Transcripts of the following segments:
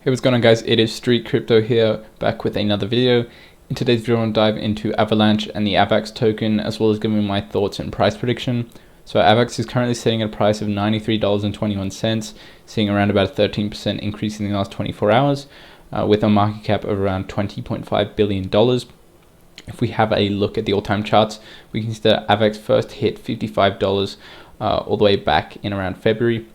Hey, what's going on, guys? It is Street Crypto here, back with another video. In today's video, I want to dive into Avalanche and the Avax token, as well as giving my thoughts and price prediction. So Avax is currently sitting at a price of $93.21, seeing around about a 13% increase in the last 24 hours, with a market cap of around $20.5 billion. If we have a look at the all-time charts, we can see that Avax first hit $55 all the way back in around February.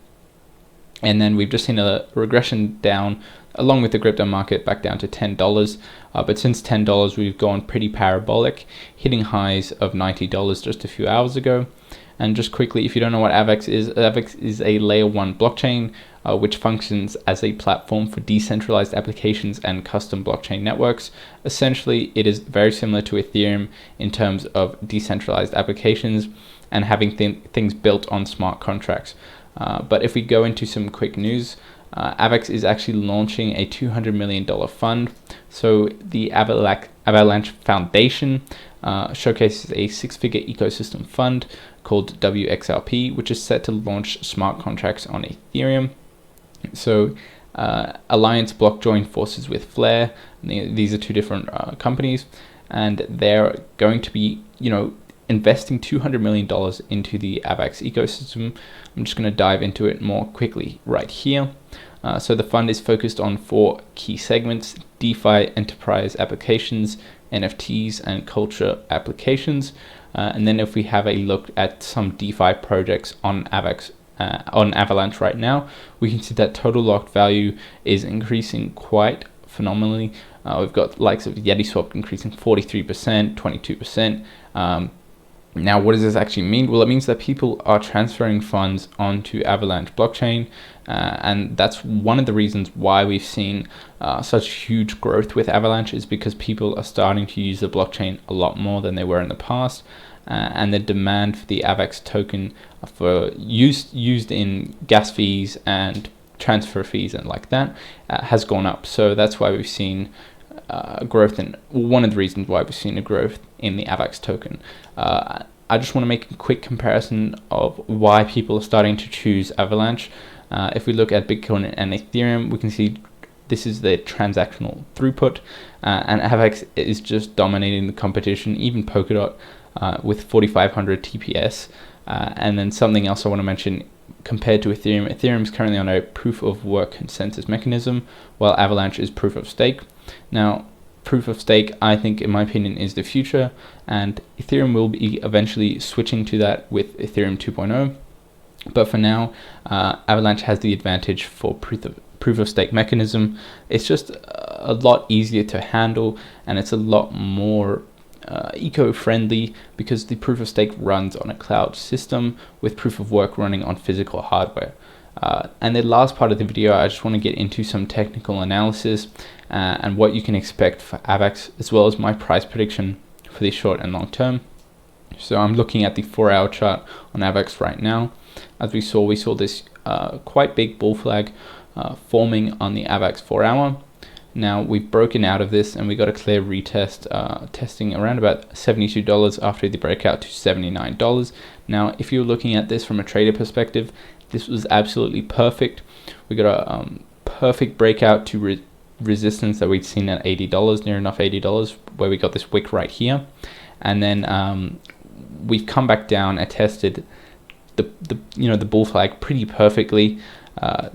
And then we've just seen a regression down along with the crypto market back down to $10. But since $10, we've gone pretty parabolic, hitting highs of $90 just a few hours ago. And just quickly, if you don't know what Avax is a layer 1 blockchain, which functions as a platform for decentralized applications and custom blockchain networks. Essentially, it is very similar to Ethereum in terms of decentralized applications and having things built on smart contracts. But if we go into some quick news, Avax is actually launching a $200 million fund. So the Avalanche Foundation showcases a 6-figure ecosystem fund called WXRP, which is set to launch smart contracts on Ethereum. So Alliance Block joined forces with Flare. These are two different companies, and they're going to be, investing $200 million into the Avax ecosystem. I'm just going to dive into it more quickly right here. So the fund is focused on 4 key segments: DeFi, enterprise applications, NFTs, and culture applications. And then if we have a look at some DeFi projects on Avax, on Avalanche right now, we can see that total locked value is increasing quite phenomenally. We've got likes of YetiSwap increasing 43%, 22%. Now, what does this actually mean? Well, it means that people are transferring funds onto Avalanche blockchain, and that's one of the reasons why we've seen such huge growth with Avalanche, is because people are starting to use the blockchain a lot more than they were in the past, and the demand for the Avax token for used in gas fees and transfer fees and like that has gone up. So that's why we've seen growth, in one of the reasons why we've seen a growth in the Avax token. I just want to make a quick comparison of why people are starting to choose Avalanche. If we look at Bitcoin and Ethereum, we can see this is the transactional throughput, and Avax is just dominating the competition, even Polkadot with 4,500 TPS. And then something else I want to mention, compared to Ethereum, Ethereum is currently on a proof of work consensus mechanism, while Avalanche is proof of stake. Now, proof of stake, I think, in my opinion, is the future, and Ethereum will be eventually switching to that with Ethereum 2.0. But for now, Avalanche has the advantage for proof of stake mechanism. It's just a lot easier to handle, and it's a lot more eco-friendly, because the proof of stake runs on a cloud system with proof of work running on physical hardware. And the last part of the video, I just want to get into some technical analysis and what you can expect for Avax, as well as my price prediction for the short and long term. So I'm looking at the 4-hour chart on Avax right now. As we saw this quite big bull flag forming on the Avax 4-hour. Now we've broken out of this and we got a clear retest, testing around about $72 after the breakout to $79. Now, if you're looking at this from a trader perspective, this was absolutely perfect. We got a perfect breakout to resistance that we'd seen at $80, near enough $80, where we got this wick right here, and then we've come back down and tested the bull flag pretty perfectly,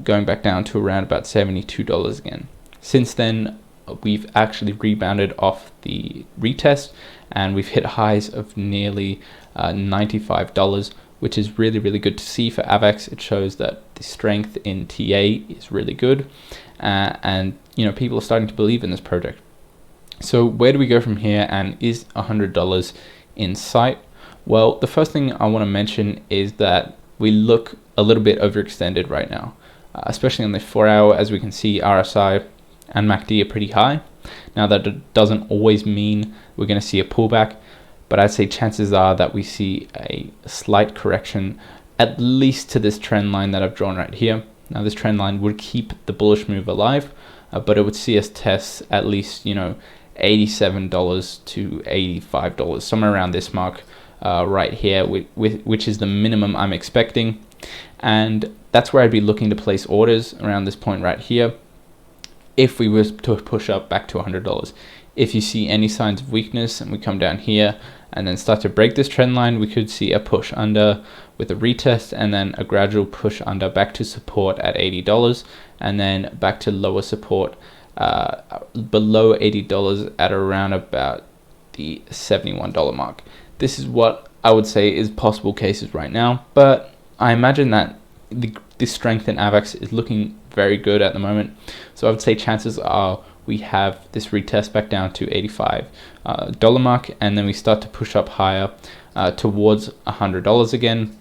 going back down to around about $72 again. Since then, we've actually rebounded off the retest, and we've hit highs of nearly $95, which is really, really good to see for Avax. It shows that the strength in TA is really good, and people are starting to believe in this project. So where do we go from here, and is $100 in sight? Well, the first thing I want to mention is that we look a little bit overextended right now, especially on the 4-hour. As we can see, RSI and MACD are pretty high. Now, that doesn't always mean we're going to see a pullback, but I'd say chances are that we see a slight correction, at least to this trend line that I've drawn right here. Now, this trend line would keep the bullish move alive, but it would see us test at least, $87 to $85, somewhere around this mark right here, which is the minimum I'm expecting. And that's where I'd be looking to place orders, around this point right here. if we were to push up back to $100. If you see any signs of weakness and we come down here and then start to break this trend line, we could see a push under with a retest and then a gradual push under back to support at $80 and then back to lower support below $80 at around about the $71 mark. This is what I would say is possible cases right now, but I imagine that the strength in Avax is looking very good at the moment. So I would say chances are we have this retest back down to $85 mark, and then we start to push up higher towards $100 again.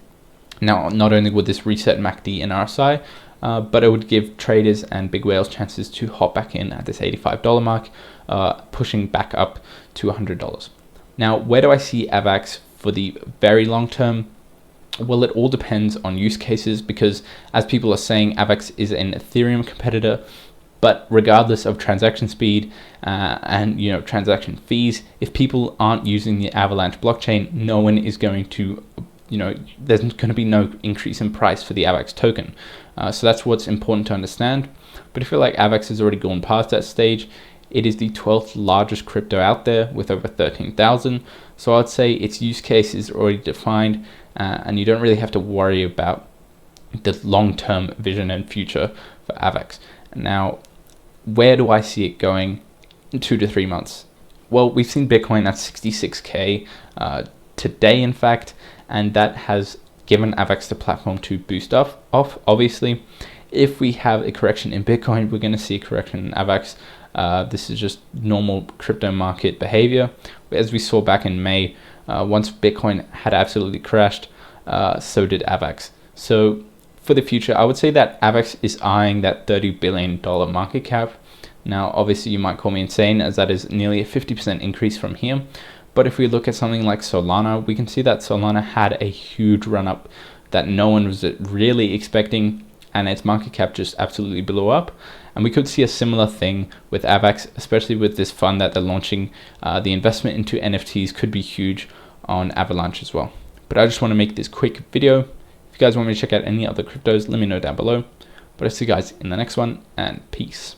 Now, not only would this reset MACD and RSI, but it would give traders and big whales chances to hop back in at this $85 mark, pushing back up to $100. Now, where do I see Avax for the very long term? Well, it all depends on use cases, because as people are saying, Avax is an Ethereum competitor. But regardless of transaction speed and transaction fees, if people aren't using the Avalanche blockchain, no one is going to, there's going to be no increase in price for the Avax token. So that's what's important to understand. But I feel like Avax has already gone past that stage. It is the 12th largest crypto out there with over 13,000. So I'd say its use case is already defined, and you don't really have to worry about the long-term vision and future for Avax. Now, where do I see it going in 2 to 3 months? Well, we've seen Bitcoin at 66K today, in fact, and that has given Avax the platform to boost off. Obviously, if we have a correction in Bitcoin, we're going to see a correction in Avax. This is just normal crypto market behavior. As we saw back in May, once Bitcoin had absolutely crashed, so did Avax. So for the future, I would say that Avax is eyeing that $30 billion market cap. Now, obviously, you might call me insane, as that is nearly a 50% increase from here. But if we look at something like Solana, we can see that Solana had a huge run up that no one was really expecting, and its market cap just absolutely blew up. And we could see a similar thing with Avax, especially with this fund that they're launching. The investment into NFTs could be huge on Avalanche as well. But I just want to make this quick video. If you guys want me to check out any other cryptos, let me know down below. But I'll see you guys in the next one, and peace.